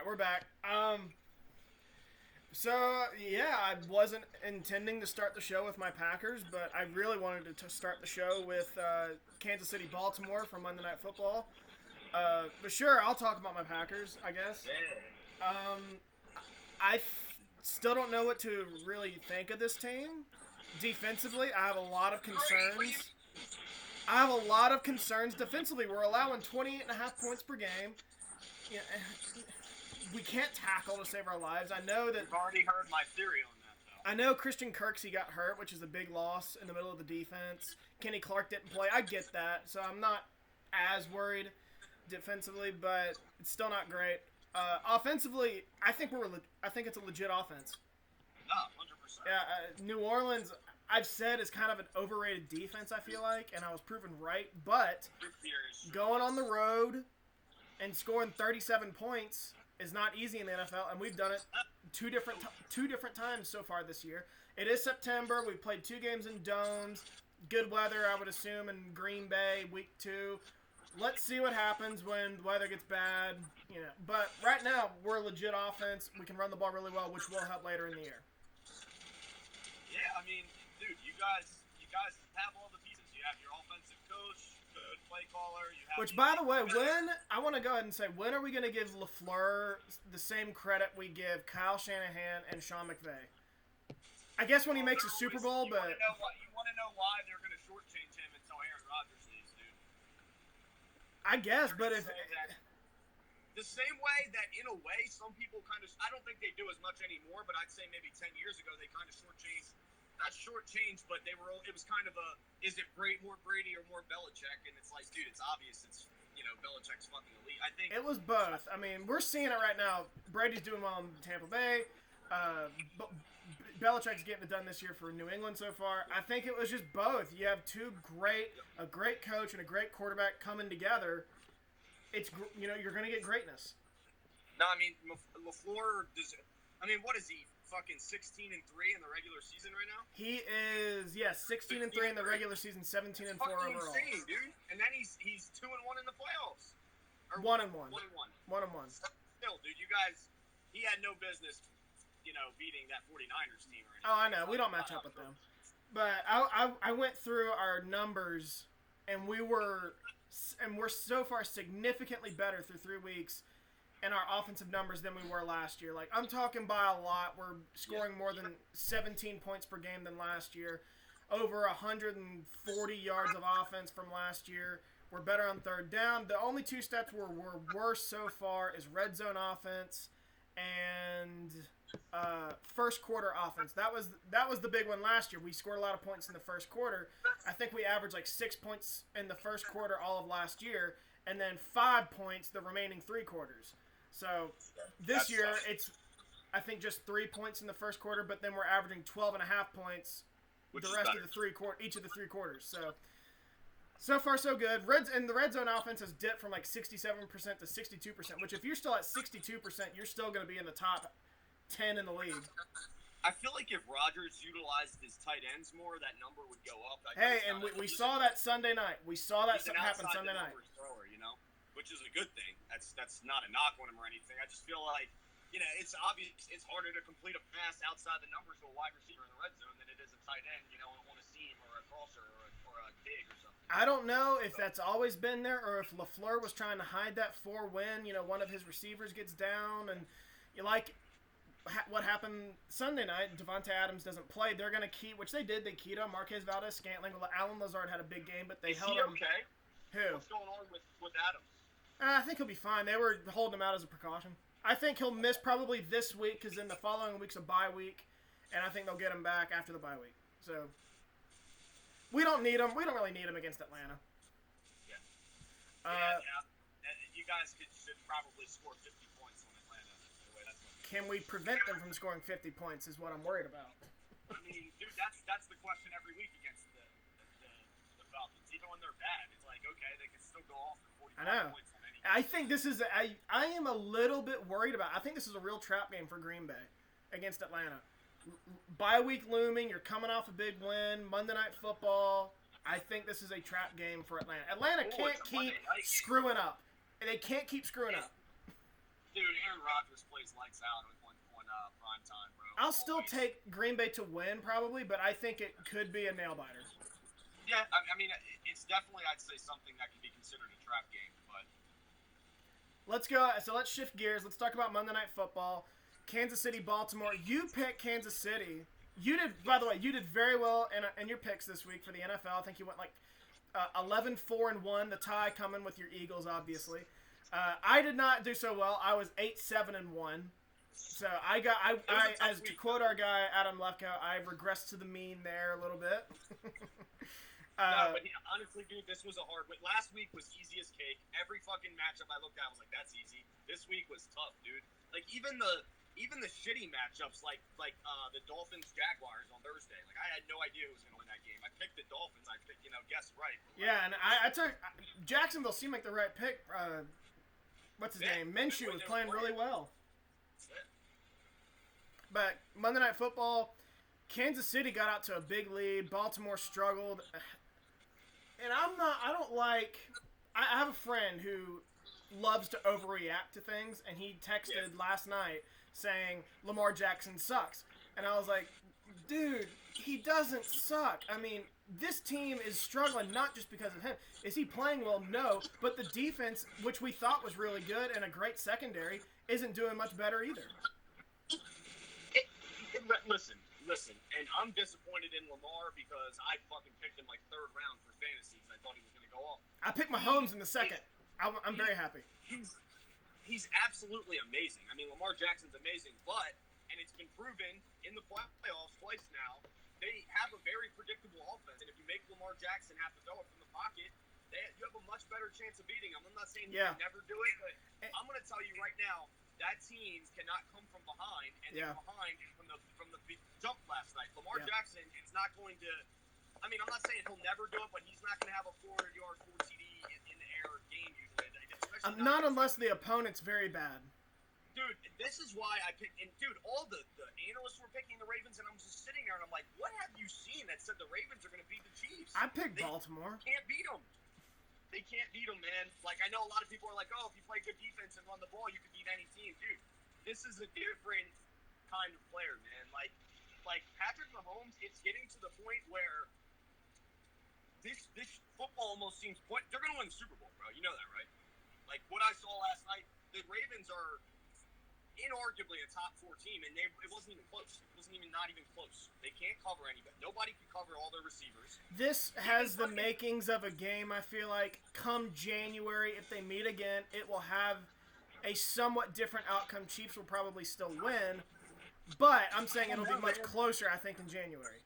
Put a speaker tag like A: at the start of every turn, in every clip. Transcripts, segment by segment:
A: right, we're back. I wasn't intending to start the show with my Packers, but I really wanted to start the show with Kansas City, Baltimore from Monday Night Football. But sure, I'll talk about my Packers, I guess. Still don't know what to really think of this team. Defensively, I have a lot of concerns. Defensively. We're allowing 28.5 points per game. Yeah, we can't tackle to save our lives. I know that.
B: You've already heard my theory on that, though.
A: I know Christian Kirksey got hurt, which is a big loss in the middle of the defense. Kenny Clark didn't play. I get that, so I'm not as worried defensively, but it's still not great. Offensively, I think it's a legit offense.
B: No, 100%.
A: Yeah, New Orleans, I've said, is kind of an overrated defense, I feel like, and I was proven right. But going on the road and scoring 37 points is not easy in the NFL, and we've done it two different times so far this year. It is September. We've played 2 games in domes. Good weather, I would assume, in Green Bay, week 2. Let's see what happens when the weather gets bad. But right now, we're a legit offense. We can run the ball really well, which will help later in the year.
B: Yeah, I mean, dude, you guys have all the pieces. You have your offensive coach, good play caller.
A: Which, by the way, I want to go ahead and say, when are we going to give LaFleur the same credit we give Kyle Shanahan and Sean McVay? I guess when he makes a Super Bowl, but
B: you want to know why they're going to shortchange him until Aaron Rodgers leaves, dude?
A: I guess, but if
B: the same way that, in a way, some people kind of, I don't think they do as much anymore, but I'd say maybe 10 years ago they kind of shortchanged. Not shortchanged, but it was kind of a, is it more Brady or more Belichick? And it's like, dude, it's obvious it's, Belichick's fucking elite. I think
A: it was both. I mean, we're seeing it right now. Brady's doing well in Tampa Bay. Belichick's getting it done this year for New England so far. I think it was just both. You have a great coach and a great quarterback coming together. It's, you're going to get greatness.
B: No, I mean, LaFleur what is he? Fucking 16-3 in the regular season right now.
A: He is 16-3 in the regular season, 17-4 overall.
B: Insane, dude. And then he's 2-1 in the playoffs. Or
A: 1-1. 1-1.
B: Still, dude, you guys, he had no business, beating that 49ers team. Or anything.
A: Oh, I know. We don't match up with them. But I went through our numbers, and we're so far significantly better through 3 weeks in our offensive numbers than we were last year. Like, I'm talking by a lot. We're scoring more than 17 points per game than last year. Over 140 yards of offense from last year. We're better on third down. The only 2 stats we're worse so far is red zone offense and first quarter offense. That was the big one last year. We scored a lot of points in the first quarter. I think we averaged like 6 points in the first quarter all of last year, and then 5 points the remaining 3 quarters. So this year it's, I think, just 3 points in the first quarter, but then we're averaging 12.5 points the rest of each of the 3 quarters. So far so good. The red zone offense has dipped from like 67% to 62%, which if you're still at 62%, you're still going to be in the top 10 in the league.
B: I feel like if Rodgers utilized his tight ends more, that number would go up.
A: We saw that Sunday night. We saw that happen Sunday night.
B: Thrower, which is a good thing. That's not a knock on him or anything. I just feel like, it's obvious it's harder to complete a pass outside the numbers to a wide receiver in the red zone than it is a tight end, on a seam or a crosser or a dig or something.
A: I don't know if that's always been there or if LaFleur was trying to hide that for when, one of his receivers gets down and what happened Sunday night, Devontae Adams doesn't play. They're going to key, which they did. They keyed on Marquez Valdez-Scantling. Alan Lazard had a big game, but they held him.
B: Okay?
A: Who?
B: What's going on with Adams?
A: I think he'll be fine. They were holding him out as a precaution. I think he'll miss probably this week because then the following week's a bye week, and I think they'll get him back after the bye week. So we don't need him. We don't really need him against Atlanta.
B: Yeah. You guys should probably score 50 points on Atlanta.
A: Can we prevent them from scoring 50 points is what I'm worried about.
B: I mean, dude, that's the question every week against the Falcons. Even when they're bad, it's like, okay, they can still go off for 45 points.
A: I think this is I am a little bit worried about. I think this is a real trap game for Green Bay against Atlanta. Bye week looming. You're coming off a big win. Monday Night Football. I think this is a trap game for Atlanta. Atlanta can't keep screwing up. They can't keep screwing up.
B: Dude, Aaron Rodgers plays lights out on prime time, bro.
A: I'll still take Green Bay to win probably, but I think it could be a nail biter.
B: Yeah, I mean, it's definitely, I'd say, something that can be considered a trap game, but.
A: Let's go. So let's shift gears. Let's talk about Monday Night Football. Kansas City, Baltimore. You picked Kansas City. You did, by the way, you did very well in your picks this week for the NFL. I think you went like 11-4-1, the tie coming with your Eagles, obviously. I did not do so well. I was 8-7-1. So I as to quote our guy Adam Lefkow, I regressed to the mean there a little bit.
B: No, but honestly, dude, this was a hard week. Last week was easy as cake. Every fucking matchup I looked at, I was like, that's easy. This week was tough, dude. Like even the shitty matchups, like the Dolphins Jaguars on Thursday. Like I had no idea who was gonna win that game. I picked the Dolphins. I picked, guessed right.
A: Yeah, and I took Jacksonville seemed like the right pick. What's his name? Minshew was playing really well. But Monday Night Football, Kansas City got out to a big lead. Baltimore struggled. And I have a friend who loves to overreact to things, and he texted last night saying Lamar Jackson sucks. And I was like, dude, he doesn't suck. I mean, this team is struggling not just because of him. Is he playing well? No. But the defense, which we thought was really good and a great secondary, isn't doing much better either.
B: Listen, and I'm disappointed in Lamar because I fucking picked him like third round for fantasy because I thought he was going to go off.
A: I picked Mahomes in the second. I'm very happy.
B: He's absolutely amazing. I mean, Lamar Jackson's amazing, and it's been proven in the playoffs twice now, they have a very predictable offense. And if you make Lamar Jackson have to throw it from the pocket, you have a much better chance of beating him. I'm not saying he can never do it, but I'm going to tell you right now, that team cannot come from behind, and they're behind from the jump last night. Lamar Jackson is not going to. I mean, I'm not saying he'll never do it, but he's not going to have a 400-yard 4 TD in the air game usually.
A: Not unless the opponent's very bad.
B: Dude, this is why I picked. And dude, all the analysts were picking the Ravens, and I'm just sitting there and I'm like, what have you seen that said the Ravens are going to beat the Chiefs?
A: I picked Baltimore.
B: Can't beat them. They can't beat them, man. Like, I know a lot of people are like, oh, if you play good defense and run the ball, you can beat any team. Dude, this is a different kind of player, man. Like Patrick Mahomes, it's getting to the point where this football almost seems they're going to win the Super Bowl, bro. You know that, right? Like, what I saw last night, the Ravens are inarguably a top 4 team, and it wasn't even close. It wasn't not even close. They can't cover anybody. Nobody can cover all their receivers.
A: This has the makings of a game, I feel like. Come January, if they meet again, it will have a somewhat different outcome. Chiefs will probably still win, but I'm saying it'll be much closer, I think, in January.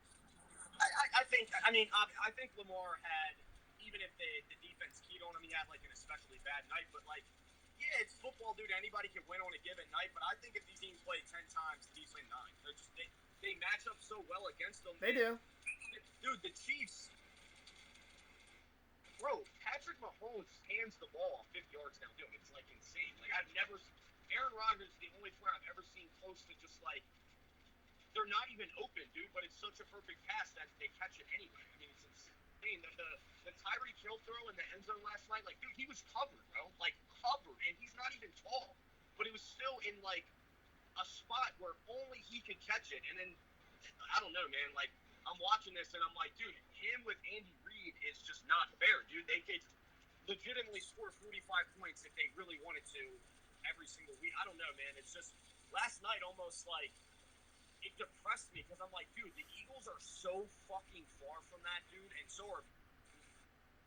B: I think Lamar had, even if the defense keyed on him, he had like an especially bad night, but like, yeah, it's football, dude. Anybody can win on a given night, but I think if these teams play 10 times, these win 9. They match up so well against them.
A: They do.
B: Dude, the Chiefs, bro, Patrick Mahomes hands the ball 50 yards downfield. It's like insane. Like Aaron Rodgers is the only player I've ever seen close to just like, they're not even open, dude, but it's such a perfect pass that they catch it anyway. I mean, it's insane. The Tyreek Hill throw in the end zone last night, like, dude, he was covered, bro. Like, covered, and he's not even tall. But it was still in, like, a spot where only he could catch it. And then, I don't know, man. Like, I'm watching this, and I'm like, dude, him with Andy Reid is just not fair, dude. They could legitimately score 45 points if they really wanted to every single week. I don't know, man. It's just, last night almost, like, it depressed me because I'm like, dude, the Eagles are so fucking far from that, dude, and so are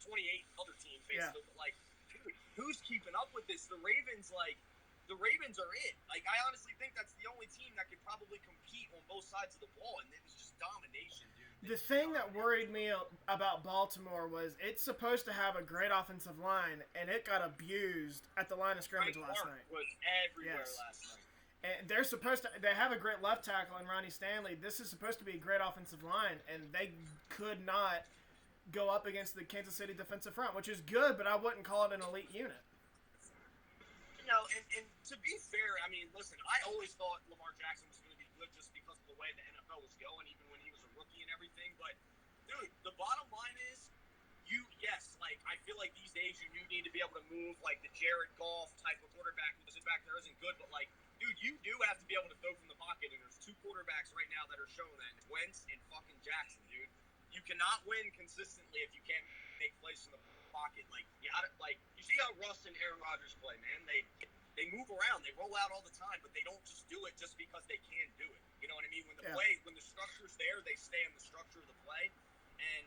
B: 28 other teams, basically. Yeah. But, like, dude, who's keeping up with this? The Ravens are it. Like, I honestly think that's the only team that could probably compete on both sides of the ball, and it was just domination, dude.
A: The thing that worried me about Baltimore was it's supposed to have a great offensive line, and it got abused at the line of scrimmage last night.
B: Was everywhere last night.
A: And they have a great left tackle in Ronnie Stanley. This is supposed to be a great offensive line, and they could not go up against the Kansas City defensive front, which is good, but I wouldn't call it an elite unit.
B: No, and to be fair, I mean, listen, I always thought Lamar Jackson was going to be good just because of the way the NFL was going, even when he was a rookie and everything. But, dude, the bottom line is I feel like these days you need to be able to move like the Jared Goff type of quarterback who isn't back there isn't good, but like, dude, you do have to be able to throw from the pocket, and there's two quarterbacks right now that are showing that. Wentz and fucking Jackson, dude. You cannot win consistently if you can't make plays in the pocket. Like, you see how Russ and Aaron Rodgers play, man. They move around, they roll out all the time, but they don't just do it just because they can do it. You know what I mean? When the structure's there, they stay in the structure of the play. And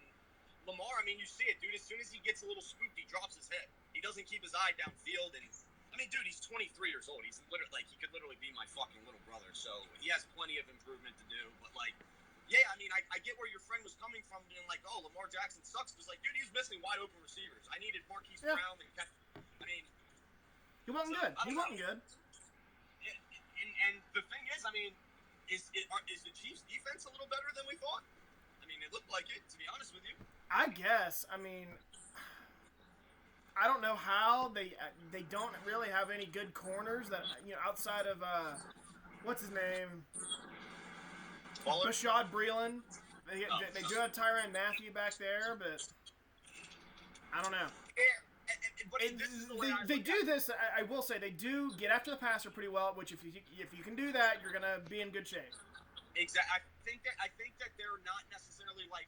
B: Lamar, I mean, you see it, dude. As soon as he gets a little spooked, he drops his head. He doesn't keep his eye downfield, and I mean, dude, he's 23 years old. He's literally he could literally be my fucking little brother. So he has plenty of improvement to do. But like, yeah, I mean, I get where your friend was coming from, being like, oh, Lamar Jackson sucks. Because like, dude, he was missing wide open receivers. I needed Marquise Brown and I mean,
A: he wasn't good. He wasn't good.
B: And the thing is, I mean, is the Chiefs' defense a little better than we thought? I mean, it looked like it, to be honest with you.
A: I guess. I mean, I don't know how they don't really have any good corners that outside of what's his name, Bashad Breeland. They do have Tyrann Mathieu back there, but I don't know. They do this. I will say they do get after the passer pretty well. Which if you can do that, you're gonna be in good shape.
B: Exactly. I think that they're not necessarily like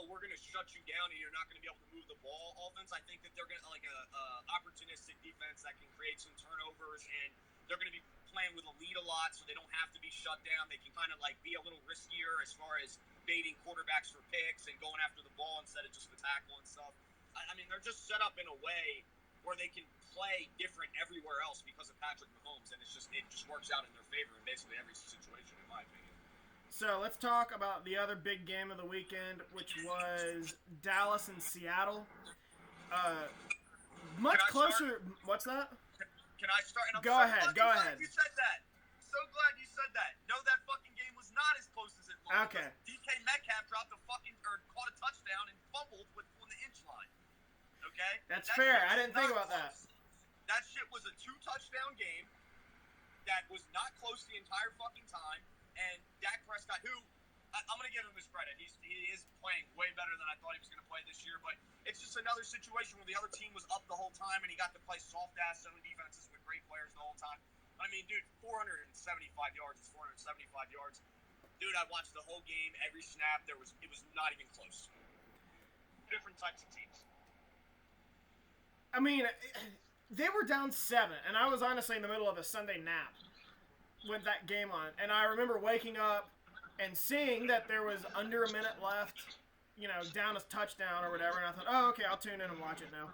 B: we're gonna shut you down and you're not gonna be able to move the ball offense. I think that they're gonna like a opportunistic defense that can create some turnovers, and they're gonna be playing with a lead a lot, so they don't have to be shut down. They can kind of like be a little riskier as far as baiting quarterbacks for picks and going after the ball instead of just the tackle and stuff. I mean, they're just set up in a way where they can play different everywhere else because of Patrick Mahomes, and it just works out in their favor in basically every situation, in my opinion.
A: So let's talk about the other big game of the weekend, which was Dallas and Seattle. Much closer. What's that?
B: Can I start? And I'm
A: go ahead.
B: You said that. So glad you said that. No, that fucking game was not as close as it looked.
A: Okay.
B: DK Metcalf dropped caught a touchdown and fumbled on the inch line. Okay?
A: That's fair. I didn't think about that.
B: That shit was a 2-touchdown game that was not close the entire fucking time. And Dak Prescott, who I'm going to give him his credit. He is playing way better than I thought he was going to play this year. But it's just another situation where the other team was up the whole time, and he got to play soft-ass zone defenses with great players the whole time. I mean, dude, 475 yards is 475 yards. Dude, I watched the whole game, every snap. It was not even close. Different types of teams.
A: I mean, they were down 7, and I was honestly in the middle of a Sunday nap with that game on. And I remember waking up and seeing that there was under a minute left, down a touchdown or whatever. And I thought, oh, okay, I'll tune in and watch it now.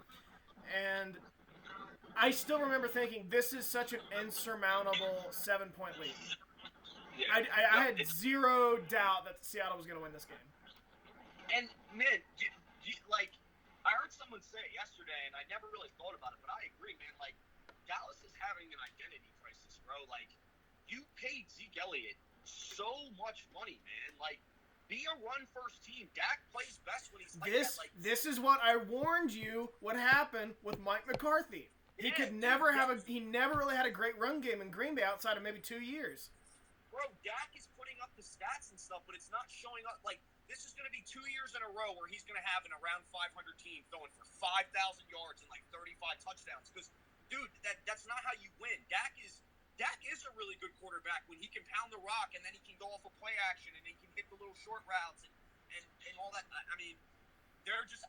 A: And I still remember thinking, this is such an insurmountable 7-point lead.
B: Yeah.
A: I had zero doubt that Seattle was going to win this game.
B: And, man, I heard someone say it yesterday, and I never really thought about it, but I agree, man. Like, Dallas is having an identity crisis, bro. Like, you paid Zeke Elliott so much money, man. Like, be a run-first team. Dak plays best when he's like that.
A: This is what I warned you would happen with Mike McCarthy. He never really had a great run game in Green Bay outside of maybe 2 years.
B: Bro, Dak is putting up the stats and stuff, but it's not showing up. Like, this is going to be 2 years in a row where he's going to have an around 500 team throwing for 5,000 yards and like 35 touchdowns. Because, dude, that's not how you win. Dak is a really good quarterback when he can pound the rock and then he can go off a play action and he can hit the little short routes and all that. I mean,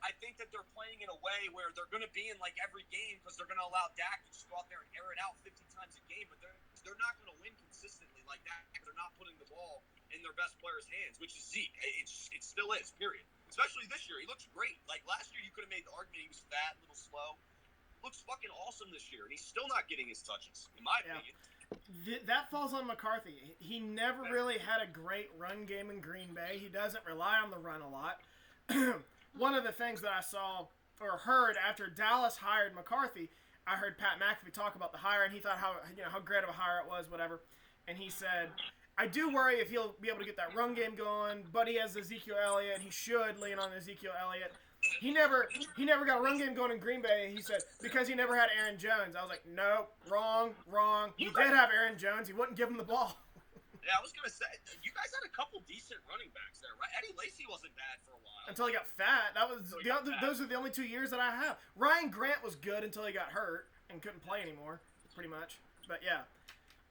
B: I think that they're playing in a way where they're going to be in like every game because they're going to allow Dak to just go out there and air it out 50 times a game, but they're not going to win consistently like that. They're not putting the ball in their best player's hands, which is Zeke. It still is, period. Especially this year. He looks great. Like last year, you could have made the argument he was fat, a little slow. Looks fucking awesome this year, and he's still not getting his touches, in my opinion.
A: That falls on McCarthy. He never really had a great run game in Green Bay. He doesn't rely on the run a lot. One of the things that I saw or heard after Dallas hired McCarthy, I heard Pat McAfee talk about the hire, and he thought how great of a hire it was, whatever. And he said, I do worry if he'll be able to get that run game going, but he has Ezekiel Elliott. He should lean on Ezekiel Elliott. He never got a run game going in Green Bay, he said, because he never had Aaron Jones. I was like, no, wrong. He did have Aaron Jones. He wouldn't give him the ball.
B: Yeah, I was gonna say you guys had a couple decent running backs there, right? Eddie Lacy wasn't bad for a while
A: Until he got fat. Those are the only 2 years that I have. Ryan Grant was good until he got hurt and couldn't play anymore, pretty much. But yeah.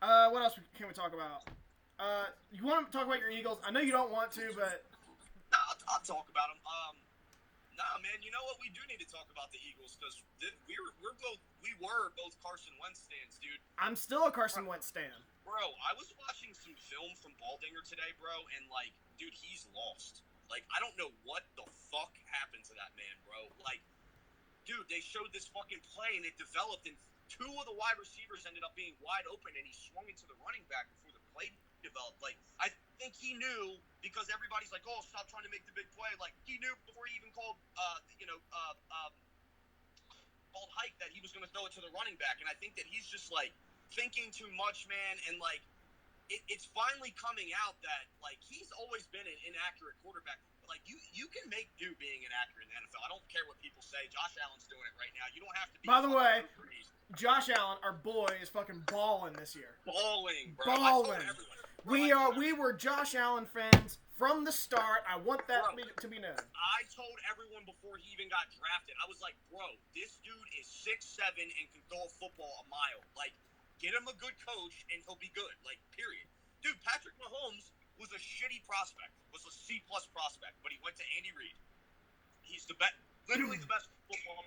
A: What else can we talk about? You want to talk about your Eagles? I know you don't want to, but
B: I'll talk about them. Nah, man. You know what? We do need to talk about the Eagles because we were both Carson Wentz stands, dude.
A: I'm still a Carson Wentz stan.
B: Bro, I was watching some film from Baldinger today, bro, and like, dude, he's lost. Like, I don't know what the fuck happened to that man, bro. Like, dude, they showed this fucking play and it developed, and two of the wide receivers ended up being wide open, and he swung into the running back before the play developed. Like, I think he knew, because everybody's like, oh, stop trying to make the big play. Like, he knew before he even called hike that he was going to throw it to the running back, and I think that he's just like thinking too much, man, and like it's finally coming out that like he's always been an inaccurate quarterback. Like you can make do being inaccurate in the NFL. I don't care what people say. Josh Allen's doing it right now. You don't have to be.
A: By the way, Josh Allen, our boy, is fucking balling this year.
B: Balling, bro.
A: Balling. We were Josh Allen fans from the start. I want that to be known.
B: I told everyone before he even got drafted, I was like, bro, this dude is 6'7" and can throw a football a mile. Like, get him a good coach and he'll be good. Like, period. Dude, Patrick Mahomes was a shitty prospect, was a C+ prospect, but he went to Andy Reid. He's the best, literally the best football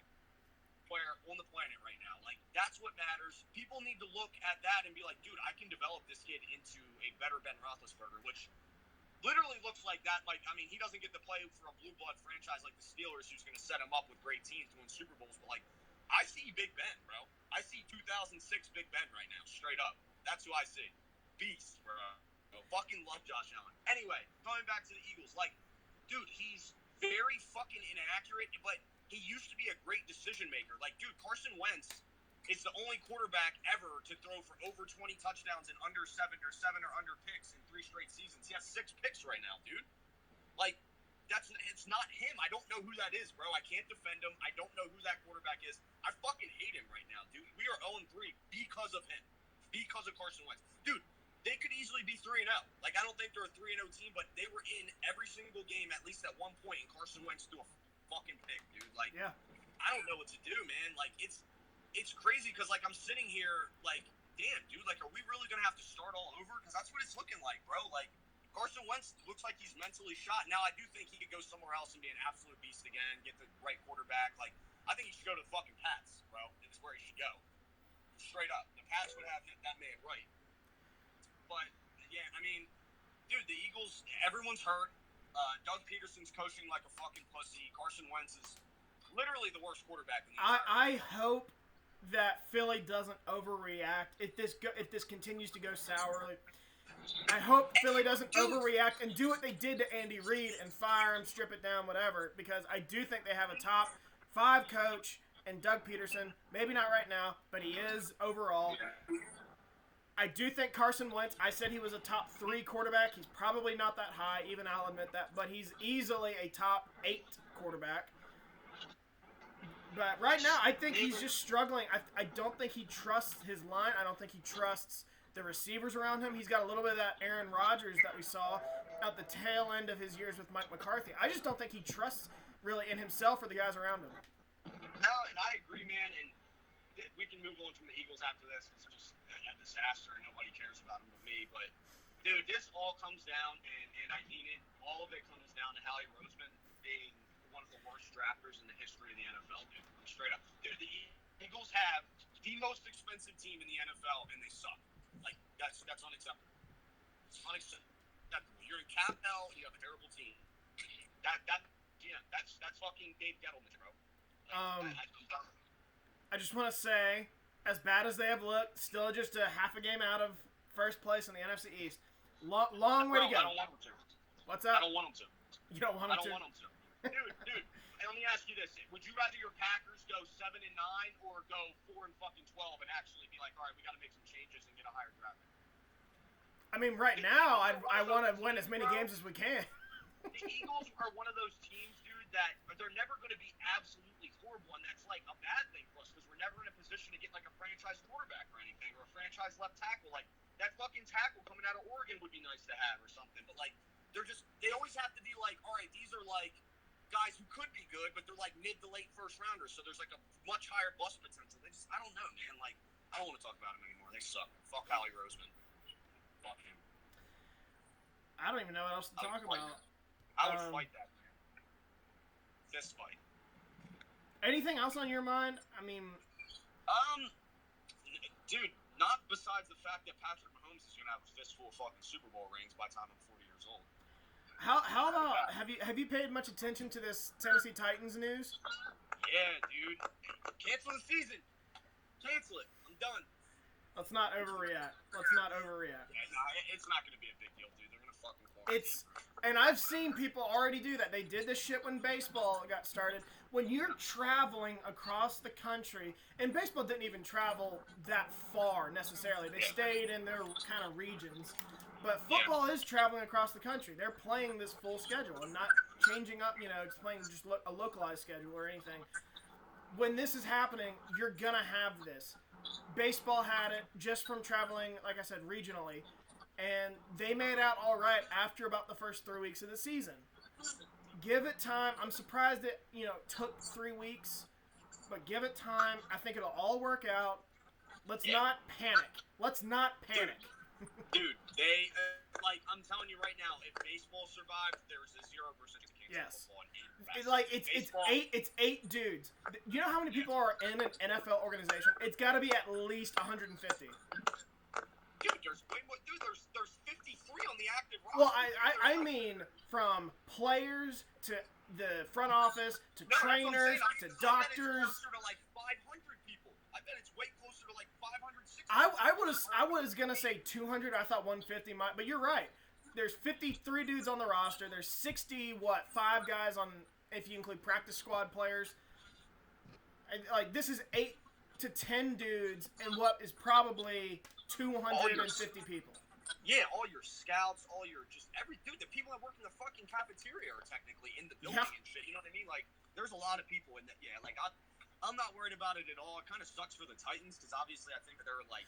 B: player on the planet right now. Like, that's what matters. People need to look at that and be like, dude, I can develop this kid into a better Ben Roethlisberger, which literally looks like that. Like, I mean, he doesn't get to play for a blue blood franchise like the Steelers, who's going to set him up with great teams to win Super Bowls. But, like, I see Big Ben, bro. I see 2006 Big Ben right now, straight up. That's who I see. Beast, bro. Fucking love Josh Allen. Anyway, going back to the Eagles, like, dude, he's very fucking inaccurate, but he used to be a great decision maker. Like, dude, Carson Wentz is the only quarterback ever to throw for over 20 touchdowns and under seven or under picks in 3 straight seasons. He has 6 picks right now, dude. Like, it's not him. I don't know who that is, bro. I can't defend him. I don't know who that quarterback is. I fucking hate him right now, dude. We are 0-3 because of him. Because of Carson Wentz. Dude, they could easily be 3-0. Like, I don't think they're a 3-0 team, but they were in every single game at least at one point, and Carson Wentz threw a fucking pick, dude. Like, yeah. I don't know what to do, man. Like, it's crazy because, like, I'm sitting here, like, damn, dude, like, are we really going to have to start all over? Because that's what it's looking like, bro. Like, Carson Wentz looks like he's mentally shot. Now, I do think he could go somewhere else and be an absolute beast again, get the right quarterback. Like, I think he should go to the fucking Pats, bro. It's where he should go. Straight up. The Pats would have that man right. But, yeah, I mean, dude, the Eagles, everyone's hurt. Doug Peterson's coaching like a fucking pussy. Carson Wentz is literally the worst quarterback in the entire
A: I hope that Philly doesn't overreact. If this continues to go sourly, I hope Philly doesn't overreact and do what they did to Andy Reid and fire him, strip it down, whatever, because I do think they have a top 5 coach in Doug Peterson. Maybe not right now, but he is overall. I do think Carson Wentz, I said he was a top 3 quarterback. He's probably not that high, even I'll admit that, but he's easily a top 8 quarterback. But right now, I think he's just struggling. I don't think he trusts his line. I don't think he trusts the receivers around him. He's got a little bit of that Aaron Rodgers that we saw at the tail end of his years with Mike McCarthy. I just don't think he trusts really in himself or the guys around him.
B: No, and I agree, man, and we can move on from the Eagles after this. It's just a disaster, and nobody cares about them but me. But, dude, this all comes down, and I mean it, all of it comes down to Howie Roseman being one of the worst drafters in the history of the NFL, dude. Straight up. Dude, the Eagles have the most expensive team in the NFL, and they suck. Like, that's unacceptable. It's unacceptable. You're in cap hell, and you have a terrible team. That's fucking Dave Gettleman, bro.
A: I just want to say, as bad as they have looked, still just a half a game out of first place in the NFC East. Long way to go.
B: I don't want them to.
A: What's that?
B: I don't want them to.
A: You don't want them to?
B: I don't want them to. Dude, and let me ask you this. Would you rather your Packers go 7-9 or go 4-12 and actually be like, all right, we got to make some changes and get a higher draft pick?
A: I mean, right now, I want to win as many games as we can.
B: The Eagles are one of those teams, dude, that they're never going to be absolutely horrible, and that's like a bad thing for us because we're never in a position to get like a franchise quarterback or anything, or a franchise left tackle. Like that fucking tackle coming out of Oregon would be nice to have or something. But like they always have to be like, all right, these are like guys who could be good, but they're like mid to late first rounders, so there's like a much higher bust potential. I don't know, man. Like I don't want to talk about them anymore. They suck. Fuck Howie Roseman. Fuck him.
A: I don't even know what else to talk about.
B: I would fight that man. Fist fight.
A: Anything else on your mind? I mean,
B: dude, not besides the fact that Patrick Mahomes is gonna have a fistful of fucking Super Bowl rings by the time I'm 40 years old.
A: How about have you paid much attention to this Tennessee Titans news?
B: Yeah, dude. Cancel the season. Cancel it. I'm done.
A: Let's not overreact.
B: Yeah, no, it's not gonna be a big deal, dude. They're gonna fucking quarantine.
A: And I've seen people already do that. They did this shit when baseball got started. When you're traveling across the country, and baseball didn't even travel that far necessarily. They stayed in their kind of regions. But football is traveling across the country. They're playing this full schedule and not changing up, it's playing just a localized schedule or anything. When this is happening, you're going to have this. Baseball had it just from traveling, like I said, regionally. And they made out all right after about the first 3 weeks of the season. Give it time. I'm surprised it, took 3 weeks. But give it time. I think it'll all work out. Let's not panic.
B: Dude, they, I'm telling you right now, if baseball survived, there's a 0% chance of football.
A: It's 8 dudes. You know how many people are in an NFL organization? It's got to be at least 150.
B: Dude, there's 53 on the active roster.
A: Well, I mean from players to the front office to trainers to doctors.
B: I bet it's closer to like 500 people. I bet it's way closer to like 500, 600.
A: I was gonna say 200. I thought 150 might, but you're right. There's 53 dudes on the roster. There's 5 guys on if you include practice squad players. And, this is 8 to 10 dudes in what is probably 250 people.
B: Yeah, all your scouts, all your the people that work in the fucking cafeteria are technically in the building and shit. You know what I mean? Like, there's a lot of people in that. Yeah, like I'm not worried about it at all. It kind of sucks for the Titans because obviously I think they're like.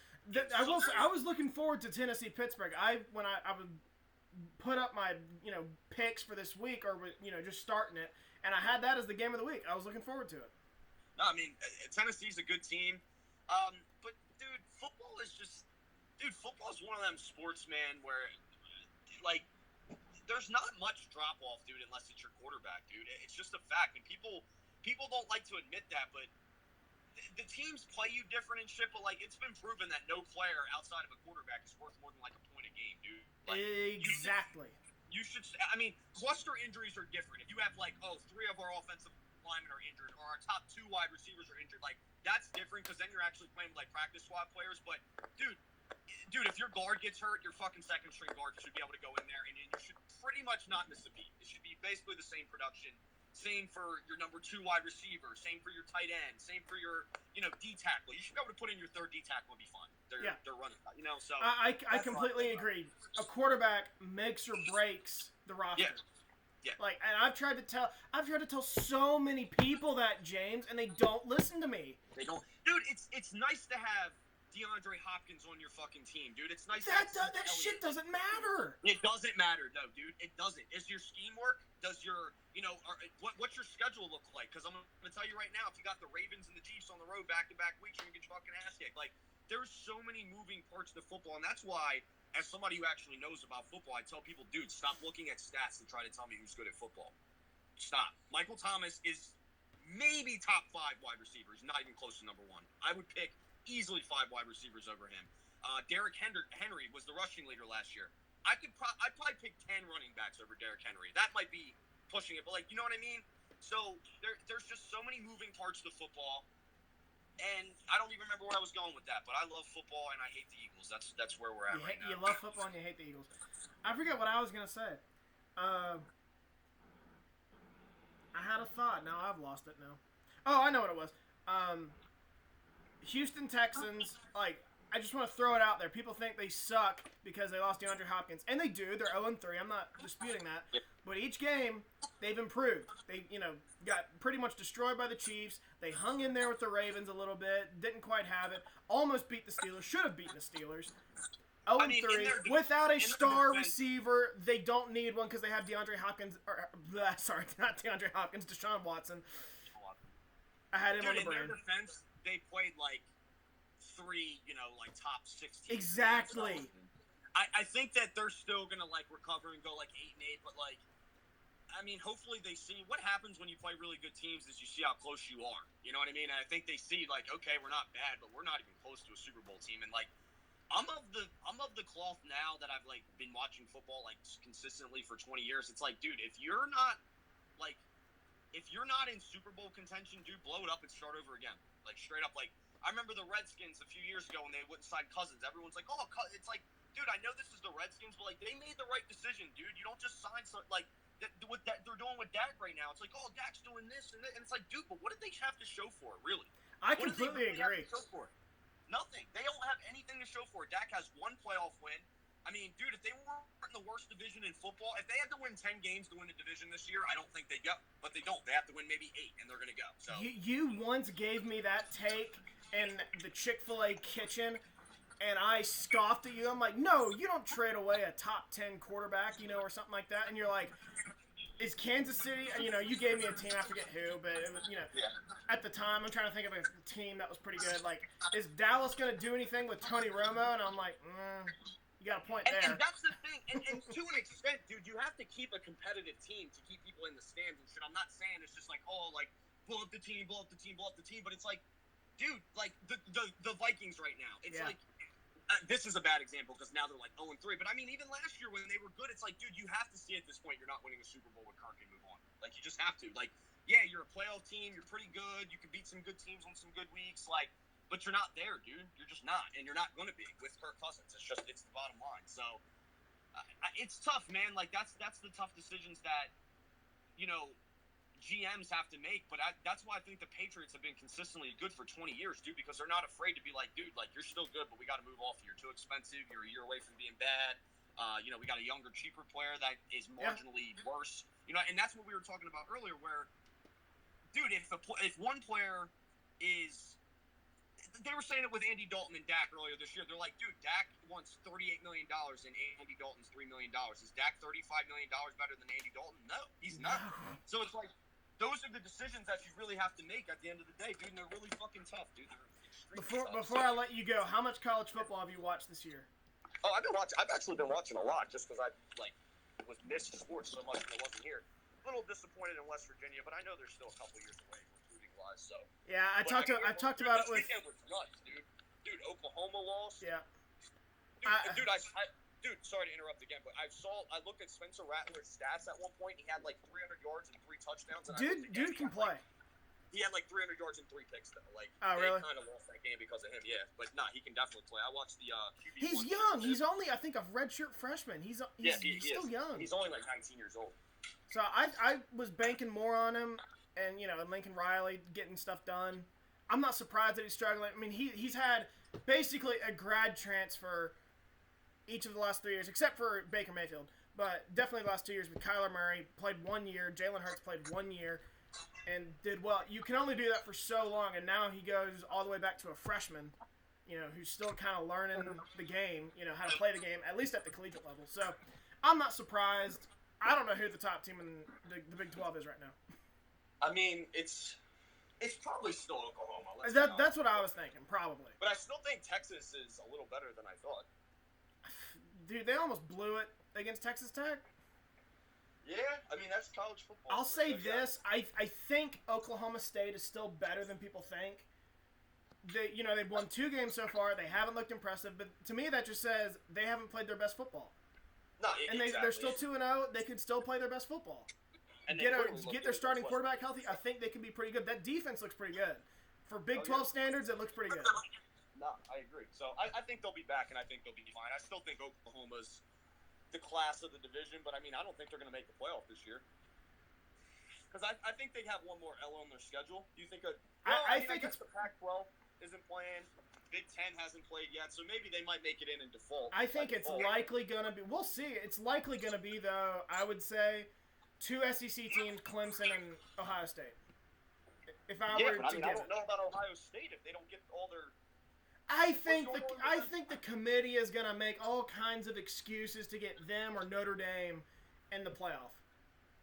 A: I was looking forward to Tennessee Pittsburgh. When I would put up my picks for this week or just starting it, and I had that as the game of the week. I was looking forward to it.
B: No, I mean Tennessee's a good team, but dude, football is one of them sports, man, where like there's not much drop off, dude, unless it's your quarterback, dude. It's just a fact, and people don't like to admit that, but the teams play you different and shit. But like, it's been proven that no player outside of a quarterback is worth more than like a point a game, dude. Like,
A: exactly.
B: You should. I mean, cluster injuries are different. If you have 3 of our offensive linemen are injured, or our top 2 wide receivers are injured, like that's different because then you're actually playing with practice squad players. But dude, if your guard gets hurt, your fucking second string guard should be able to go in there, and you should pretty much not miss a beat. It should be basically the same production. Same for your number 2 wide receiver. Same for your tight end. Same for your, D tackle. You should be able to put in your third D tackle and be fine. They're running, So
A: I completely agree. A quarterback makes or breaks the roster.
B: Yeah.
A: And I've tried to tell so many people that, James, and they don't listen to me.
B: They don't, dude. It's nice to have DeAndre Hopkins on your fucking team, dude. It's nice.
A: That shit doesn't matter.
B: It doesn't matter, no, dude. It doesn't. Is your scheme work? Does your, what's your schedule look like? Because I'm gonna tell you right now, if you got the Ravens and the Chiefs on the road back-to-back weeks, you're gonna get your fucking ass kicked. Like, there's so many moving parts to football, and that's why, as somebody who actually knows about football, I tell people, dude, stop looking at stats to try to tell me who's good at football. Stop. Michael Thomas is maybe top 5 wide receivers, not even close to number 1. I would pick easily 5 wide receivers over him. Derrick Henry was the rushing leader last year. I'd probably pick 10 running backs over Derrick Henry. That might be pushing it, but you know what I mean? So there's just so many moving parts to football, and I don't even remember where I was going with that. But I love football and I hate the Eagles. That's where we're at right now.
A: You love football and you hate the Eagles. I forget what I was gonna say. I had a thought. Now I've lost it now. Oh, I know what it was. Houston Texans. I just want to throw it out there. People think they suck because they lost DeAndre Hopkins, and they do. They're 0-3. I'm not disputing that. But each game, they've improved. They, got pretty much destroyed by the Chiefs. They hung in there with the Ravens a little bit. Didn't quite have it. Almost beat the Steelers. Should have beaten the Steelers. 0-3. Without a star receiver, they don't need one because they have DeAndre Hopkins. Sorry, not DeAndre Hopkins. Deshaun Watson. I had him on the brain.
B: In their defense, they played like 3, top 16.
A: Exactly.
B: I think that they're still gonna recover and go 8-8, but hopefully they see what happens when you play really good teams is you see how close you are. You know what I mean? And I think they see okay, we're not bad, but we're not even close to a Super Bowl team. And I'm of the cloth now that I've been watching football consistently for 20 years. It's dude, if you're not in Super Bowl contention, dude, blow it up and start over again. Straight up, I remember the Redskins a few years ago when they wouldn't sign Cousins. Everyone's like, oh, it's dude, I know this is the Redskins, but they made the right decision, dude. You don't just sign what they're doing with Dak right now. It's oh, Dak's doing this and it's dude, but what did they have to show for it, really?
A: I completely agree.
B: Nothing. They don't have anything to show for it. Dak has 1 playoff win. Dude, if they were in the worst division in football, if they had to win 10 games to win the division this year, I don't think they'd go. But they don't. They have to win maybe 8, and they're going to go. So
A: you once gave me that take in the Chick-fil-A kitchen, and I scoffed at you. I'm like, no, you don't trade away a top 10 quarterback, or something like that. And you're like, is Kansas City, you gave me a team, I forget who, but it was, at the time, I'm trying to think of a team that was pretty good. Is Dallas going to do anything with Tony Romo? And I'm like, you got a point there.
B: And that's the thing. And to an extent, dude, you have to keep a competitive team to keep people in the stands and shit. I'm not saying it's just blow up the team, blow up the team, blow up the team. But it's dude, the Vikings right now. It's this is a bad example because now they're 0-3. But even last year when they were good, it's dude, you have to see at this point you're not winning a Super Bowl with Kirk and move on. You just have to. Yeah, you're a playoff team. You're pretty good. You can beat some good teams on some good weeks. But you're not there, dude. You're just not, and you're not going to be with Kirk Cousins. It's the bottom line. So it's tough, man. That's the tough decisions that GMs have to make. But that's why I think the Patriots have been consistently good for 20 years, dude, because they're not afraid to be dude, you're still good, but we got to move off. You're too expensive. You're a year away from being bad. We got a younger, cheaper player that is marginally worse. And that's what we were talking about earlier. Where, dude, if one player is they were saying it with Andy Dalton and Dak earlier this year. They're like, dude, Dak wants $38 million and Andy Dalton's $3 million. Is Dak $35 million better than Andy Dalton? No, he's not. So it's those are the decisions that you really have to make at the end of the day, dude, and they're really fucking tough, dude.
A: Before I let you go, how much college football have you watched this year?
B: Oh, I've actually been watching a lot just because I was missed sports so much when I wasn't here. A little disappointed in West Virginia, but I know they're still a couple years away. So
A: yeah, I've talked about it with.
B: This weekend was nuts, dude. Dude, Oklahoma lost.
A: Yeah.
B: Dude, sorry to interrupt again, but I looked at Spencer Rattler's stats at one point. He had 300 yards and 3 touchdowns. And
A: dude can play.
B: He had 300 yards and 3 picks though.
A: Oh, really?
B: They kind of lost that game because of him. Yeah, but he can definitely play. I watched the QB.
A: He's young. He's only, I think, a redshirt freshman. He's still young.
B: He's only 19 years old.
A: So I was banking more on him. And, Lincoln Riley getting stuff done. I'm not surprised that he's struggling. He's had basically a grad transfer each of the last 3 years, except for Baker Mayfield. But definitely the last 2 years with Kyler Murray. Played 1 year. Jalen Hurts played 1 year and did well. You can only do that for so long, and now he goes all the way back to a freshman, who's still kind of learning the game, how to play the game, at least at the collegiate level. So I'm not surprised. I don't know who the top team in the Big 12 is right now.
B: It's probably still Oklahoma.
A: That's what I was thinking, probably.
B: But I still think Texas is a little better than I thought.
A: Dude, they almost blew it against Texas Tech.
B: Yeah, that's college football.
A: I'll say this: I think Oklahoma State is still better than people think. They've won 2 games so far. They haven't looked impressive, but to me, that just says they haven't played their best football.
B: No,
A: and
B: exactly.
A: They're still 2-0. They could still play their best football.
B: And
A: get their starting quarterback healthy. I think they can be pretty good. That defense looks pretty good. For Big 12 standards, it looks pretty good.
B: No, I agree. So I think they'll be back, and I think they'll be fine. I still think Oklahoma's the class of the division, but I don't think they're going to make the playoff this year. Because I think they'd have one more L on their schedule. Do you think? I think it's the Pac-12 isn't playing. Big Ten hasn't played yet, so maybe they might make it in default.
A: I think it's likely going to be. We'll see. It's likely going to be, though, I would say, 2 SEC teams, Clemson and Ohio State. If I were to give
B: I don't know about Ohio State if they don't get all their.
A: I think the committee is going to make all kinds of excuses to get them or Notre Dame in the playoff.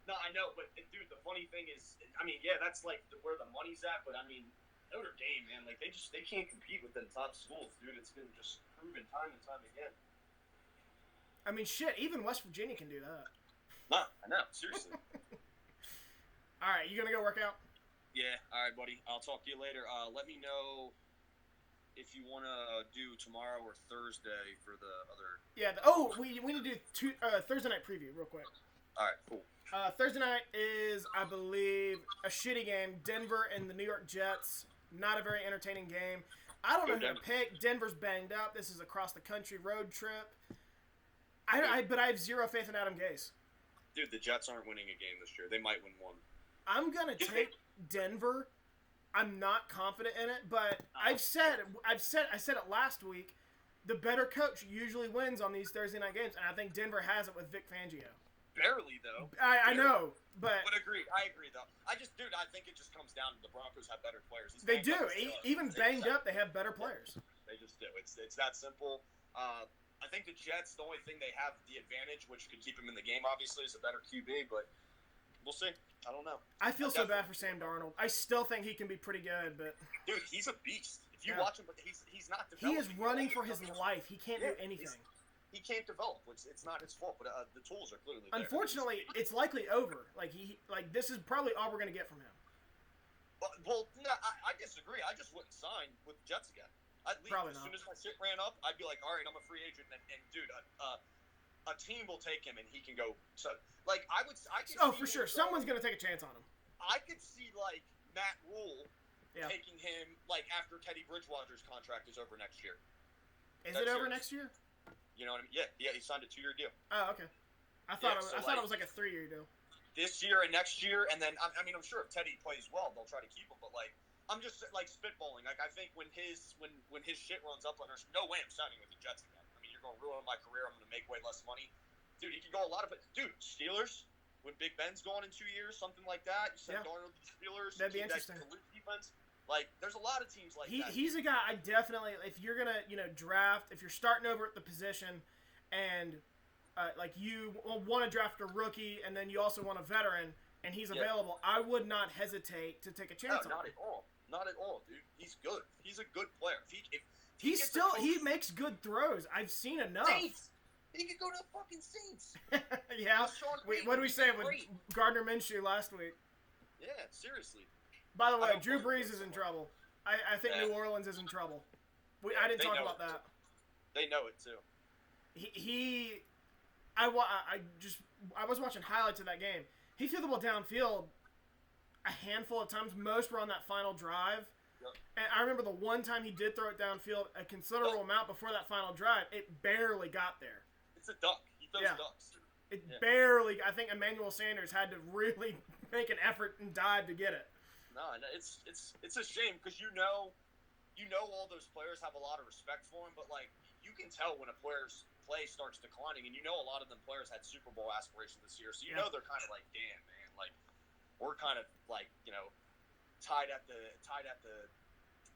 B: No, I know, but dude, the funny thing is, I mean, yeah, that's like where the money's at, but I mean, Notre Dame, man, like they can't compete with them top schools, dude. It's been just proven time and time again.
A: I mean, shit, even West Virginia can do that.
B: No, I know, seriously.
A: All right, you gonna go work out?
B: Yeah, all right, buddy. I'll talk to you later. Let me know if you want to do tomorrow or Thursday for the other.
A: Yeah. We need to do Thursday night preview real quick.
B: All right, cool.
A: Thursday night is, I believe, a shitty game. Denver and the New York Jets. Not a very entertaining game. I don't know who to pick. Denver's banged up. This is across the country road trip. But I have zero faith in Adam Gase.
B: Dude, the Jets aren't winning a game this year. They might win one.
A: I'm gonna take Denver. I'm not confident in it, but I said it last week. The better coach usually wins on these Thursday night games, and I think Denver has it with Vic Fangio.
B: Barely, though.
A: I know, but...
B: I agree, though. I think it just comes down to the Broncos have better players.
A: They do. Even banged up, they have better players.
B: They just do. It's that simple. I think the Jets, the only thing they have the advantage, which could keep them in the game, obviously, is a better QB, but we'll see. I don't know.
A: I feel so bad for Sam Darnold. I still think he can be pretty good, but...
B: Dude, he's a beast. If you watch him, he's not developing.
A: He is running for his life. He can't do anything.
B: He can't develop. It's not his fault, but the tools are clearly there.
A: Unfortunately, it's likely over. This is probably all we're going to get from him.
B: Well, no, I disagree. I just wouldn't sign with the Jets again. I'd leave.
A: Probably
B: as
A: not.
B: Soon as my shit ran up, I'd be like, all right, I'm a free agent, and dude, a team will take him, and he can go. So, I could.
A: Oh, for sure, someone's going to take a chance on him.
B: I could see Matt Rule taking him after Teddy Bridgewater's contract is over next year.
A: Is it over next year?
B: You know what I mean? Yeah, he signed a 2-year deal.
A: Oh, okay. I thought it was like a 3-year deal.
B: This year and next year, and then I mean, I'm sure if Teddy plays well, they'll try to keep him. But I'm just spitballing. I think when his shit runs up, there's no way I'm signing with the Jets again. I mean, you're going to ruin my career. I'm going to make way less money, dude. He could go a lot of it. Dude, Steelers when Big Ben's going in 2 years, something like that. You send Darnold to the Steelers.
A: That'd be interesting.
B: Defense. There's a lot of teams like that.
A: He's a guy I definitely, if you're gonna draft, if you're starting over at the position, and you want to draft a rookie, and then you also want a veteran, and he's available, I would not hesitate to take a chance on him.
B: Not at all, dude. He's good. He's a good player.
A: He makes good throws. I've seen enough.
B: Saints. He could go to the fucking Saints.
A: Yeah. What did we say with Gardner Minshew last week?
B: Yeah, seriously.
A: By the way, Drew Brees is in trouble. I think New Orleans is in trouble. I didn't talk about that.
B: They know it too.
A: I was watching highlights of that game. He threw the ball downfield a handful of times. Most were on that final drive. Yep. And I remember the one time he did throw it downfield a considerable amount before that final drive. It barely got there.
B: It's a duck. He throws ducks.
A: It barely. I think Emmanuel Sanders had to really make an effort and dive to get it.
B: No, it's a shame because you know all those players have a lot of respect for him, but you can tell when a player's play starts declining, and a lot of them players had Super Bowl aspirations this year, so they're kind of damn man, we're kind of tied at the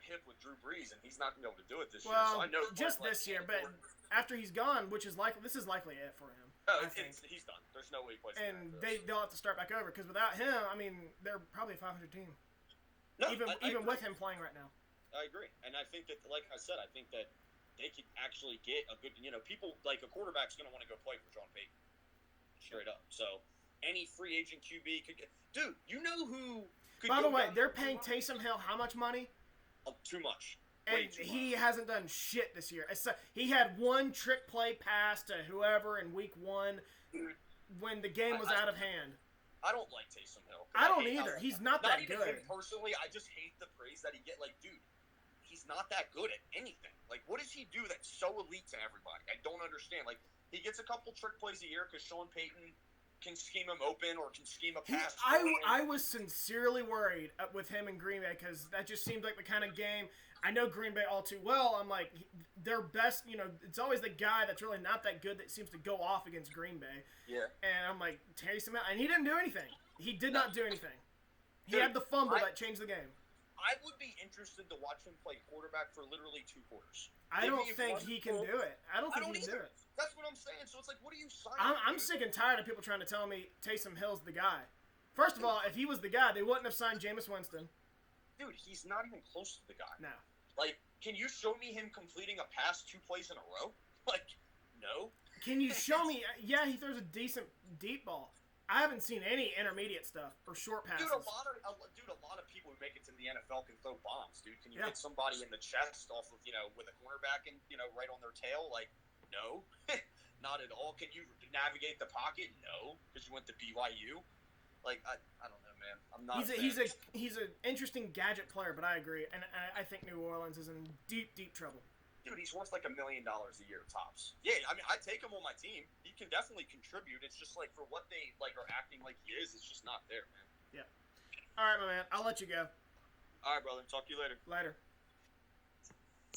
B: hip with Drew Brees, and he's not gonna be able to do it this year. So I know
A: just this year, but after he's gone, which is this is likely it for him.
B: No, he's done. There's no way he plays.
A: And they'll have to start back over because without him, I mean, they're probably a 500 team.
B: No,
A: even with him playing right now.
B: I agree, and I think that, like I said, I think that they could actually get a good, people a quarterback's going to want to go play for Sean Payton, straight up. So any free agent QB could get. Dude, you know who?
A: By the way, they're paying Taysom Hill how much money?
B: Too much.
A: And he hasn't done shit this year. He had one trick play pass to whoever in week 1 when the game was out of hand.
B: I don't like Taysom Hill.
A: I don't either. He's not that good.
B: Not even him personally. I just hate the praise that he get. Dude, he's not that good at anything. What does he do that's so elite to everybody? I don't understand. He gets a couple trick plays a year because Sean Payton can scheme him open or can scheme a pass.
A: I was sincerely worried with him in Green Bay because that just seemed like the kind of game. I know Green Bay all too well. I'm like, their best, it's always the guy that's really not that good that seems to go off against Green Bay.
B: Yeah.
A: And I'm like, Taysom Hill, and he didn't do anything. He did not do anything. He had the fumble that changed the game.
B: I would be interested to watch him play quarterback for literally 2 quarters.
A: I don't think he can do it. I don't think he can do it.
B: That's what I'm saying. So it's like, what are you signing?
A: I'm sick and tired of people trying to tell me Taysom Hill's the guy. First of all, if he was the guy, they wouldn't have signed Jameis Winston.
B: Dude, he's not even close to the guy.
A: No.
B: Like, can you show me him completing a pass 2 plays in a row? Like, no.
A: Can you show me? Yeah, he throws a decent deep ball. I haven't seen any intermediate stuff or short passes.
B: Dude, a lot of people who make it to the NFL can throw bombs, dude. Can you hit somebody in the chest off of, with a cornerback and, right on their tail? Like, no, not at all. Can you navigate the pocket? No, because you went to BYU. Like, I don't know, man. I'm not. He's
A: an interesting gadget player, but I agree, and I think New Orleans is in deep trouble.
B: Dude, he's worth like $1 million a year tops. Yeah, I mean, I take him on my team. He can definitely contribute. It's just like for what they are acting like he is, it's just not there, man.
A: Yeah. All right, my man. I'll let you go.
B: All right, brother. Talk to you later.
A: Later.